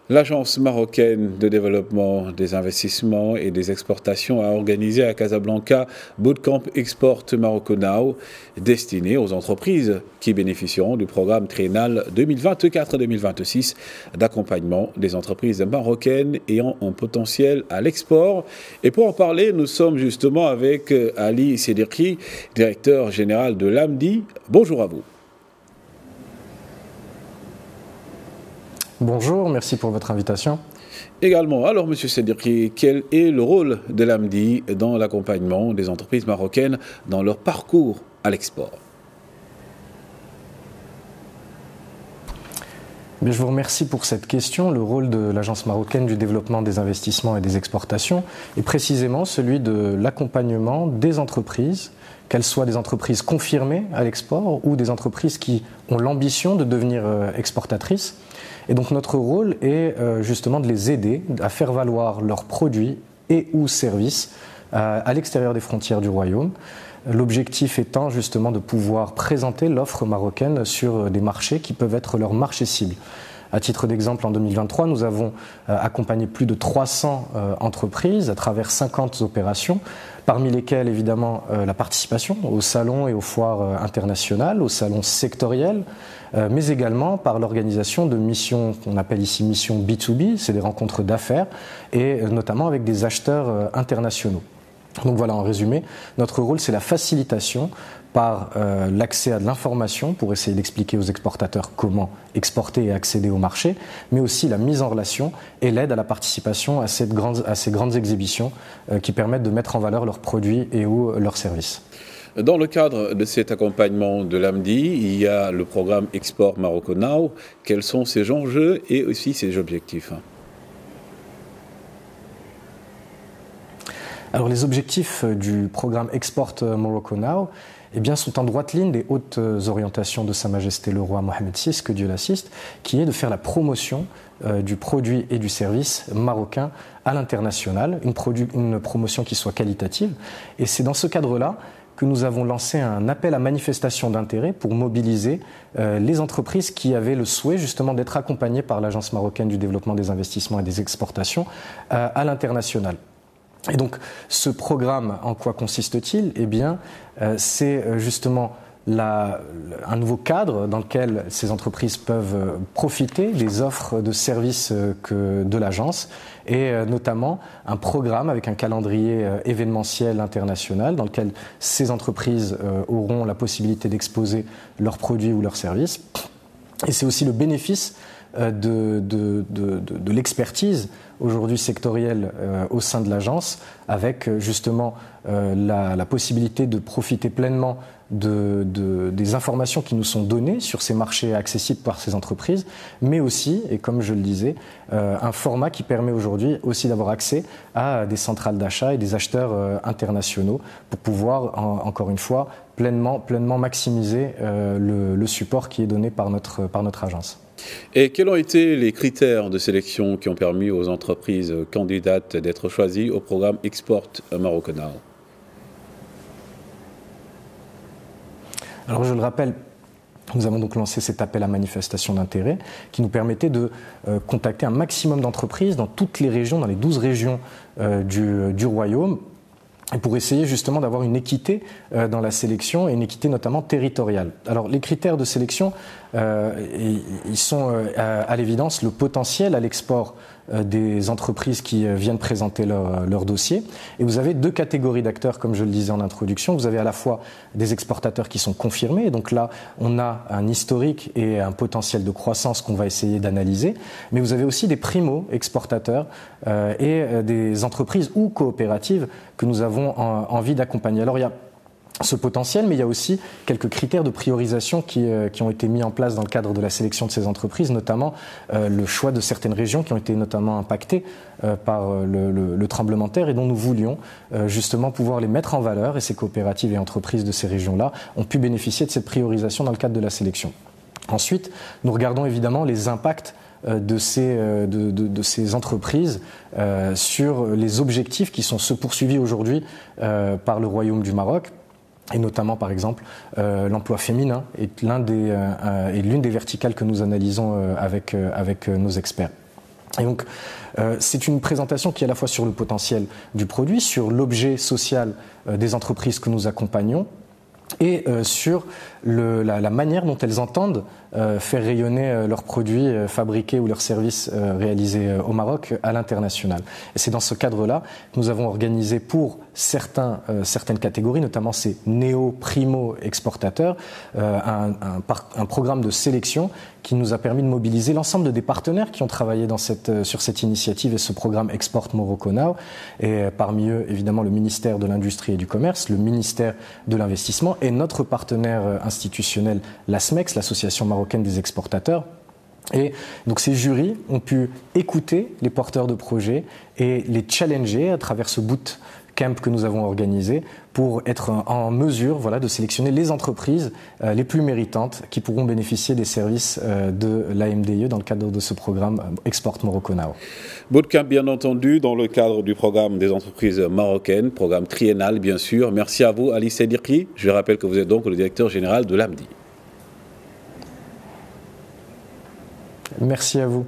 L'Agence marocaine de développement des investissements et des exportations a organisé à Casablanca Bootcamp Export Morocco Now, destiné aux entreprises qui bénéficieront du programme triennal 2024-2026 d'accompagnement des entreprises marocaines ayant un potentiel à l'export. Et pour en parler, nous sommes justement avec Ali Sedirki, directeur général de l'AMDI. Bonjour à vous. Bonjour, merci pour votre invitation. Également, alors Monsieur Sedirki, quel est le rôle de l'AMDI dans l'accompagnement des entreprises marocaines dans leur parcours à l'export? Je vous remercie pour cette question. Le rôle de l'Agence marocaine du développement des investissements et des exportations est précisément celui de l'accompagnement des entreprises, qu'elles soient des entreprises confirmées à l'export ou des entreprises qui ont l'ambition de devenir exportatrices. Et donc notre rôle est justement de les aider à faire valoir leurs produits et ou services à l'extérieur des frontières du Royaume. L'objectif étant justement de pouvoir présenter l'offre marocaine sur des marchés qui peuvent être leurs marchés cibles. À titre d'exemple, en 2023, nous avons accompagné plus de 300 entreprises à travers 50 opérations, parmi lesquelles évidemment la participation aux salons et aux foires internationales, aux salons sectoriels, mais également par l'organisation de missions qu'on appelle ici missions B2B, c'est des rencontres d'affaires, et notamment avec des acheteurs internationaux. Donc voilà, en résumé, notre rôle c'est la facilitation par l'accès à de l'information pour essayer d'expliquer aux exportateurs comment exporter et accéder au marché, mais aussi la mise en relation et l'aide à la participation à ces grandes exhibitions qui permettent de mettre en valeur leurs produits et ou leurs services. Dans le cadre de cet accompagnement de l'AMDI, il y a le programme Export Morocco Now. Quels sont ses enjeux et aussi ses objectifs ? Alors les objectifs du programme Export Morocco Now sont en droite ligne des hautes orientations de Sa Majesté le Roi Mohamed VI, que Dieu l'assiste, qui est de faire la promotion du produit et du service marocain à l'international, une promotion qui soit qualitative. Et c'est dans ce cadre-là que nous avons lancé un appel à manifestation d'intérêt pour mobiliser les entreprises qui avaient le souhait justement d'être accompagnées par l'Agence marocaine du développement des investissements et des exportations à l'international. Et donc, ce programme, en quoi consiste-t-il ? C'est justement un nouveau cadre dans lequel ces entreprises peuvent profiter des offres de services de l'agence et notamment un programme avec un calendrier événementiel international dans lequel ces entreprises auront la possibilité d'exposer leurs produits ou leurs services. Et c'est aussi le bénéfice de l'expertise aujourd'hui sectorielle au sein de l'agence, avec justement la possibilité de profiter pleinement des informations qui nous sont données sur ces marchés accessibles par ces entreprises, mais aussi, et comme je le disais, un format qui permet aujourd'hui aussi d'avoir accès à des centrales d'achat et des acheteurs internationaux pour pouvoir, encore une fois, pleinement maximiser le support qui est donné par notre agence. Et quels ont été les critères de sélection qui ont permis aux entreprises candidates d'être choisies au programme Export Morocco Now ? Alors je le rappelle, nous avons donc lancé cet appel à manifestation d'intérêt qui nous permettait de contacter un maximum d'entreprises dans toutes les régions, dans les 12 régions du Royaume, et pour essayer justement d'avoir une équité dans la sélection et une équité notamment territoriale. Alors les critères de sélection, ils sont à l'évidence le potentiel à l'export des entreprises qui viennent présenter leur dossier. Et vous avez deux catégories d'acteurs, comme je le disais en introduction. Vous avez à la fois des exportateurs qui sont confirmés, et donc là on a un historique et un potentiel de croissance qu'on va essayer d'analyser, mais vous avez aussi des primo-exportateurs et des entreprises ou coopératives que nous avons envie d'accompagner. Alors il y a ce potentiel, mais il y a aussi quelques critères de priorisation qui ont été mis en place dans le cadre de la sélection de ces entreprises, notamment le choix de certaines régions qui ont été notamment impactées par le tremblement de terre et dont nous voulions justement pouvoir les mettre en valeur, et ces coopératives et entreprises de ces régions-là ont pu bénéficier de cette priorisation dans le cadre de la sélection. Ensuite, nous regardons évidemment les impacts de ces entreprises sur les objectifs qui sont ceux poursuivis aujourd'hui par le Royaume du Maroc. Et notamment, par exemple, l'emploi féminin est l'une des verticales que nous analysons avec nos experts. Et donc, c'est une présentation qui est à la fois sur le potentiel du produit, sur l'objet social des entreprises que nous accompagnons, et sur la manière dont elles entendent faire rayonner leurs produits fabriqués ou leurs services réalisés au Maroc à l'international. Et c'est dans ce cadre-là que nous avons organisé pour certaines catégories, notamment ces néo-primo-exportateurs, un programme de sélection qui nous a permis de mobiliser l'ensemble des partenaires qui ont travaillé sur cette initiative et ce programme Export Morocco Now, et parmi eux évidemment le ministère de l'Industrie et du Commerce, le ministère de l'Investissement et notre partenaire institutionnel, l'ASMEX, l'Association marocaine des exportateurs. Et donc ces jurys ont pu écouter les porteurs de projets et les challenger à travers ce bootcamp que nous avons organisé pour être en mesure de sélectionner les entreprises les plus méritantes qui pourront bénéficier des services de l'AMDIE dans le cadre de ce programme Export Morocco Now. Bootcamp, bien entendu, dans le cadre du programme des entreprises marocaines, programme triennal, bien sûr. Merci à vous, Ali Sedirki. Je rappelle que vous êtes donc le directeur général de l'AMDIE. Merci à vous.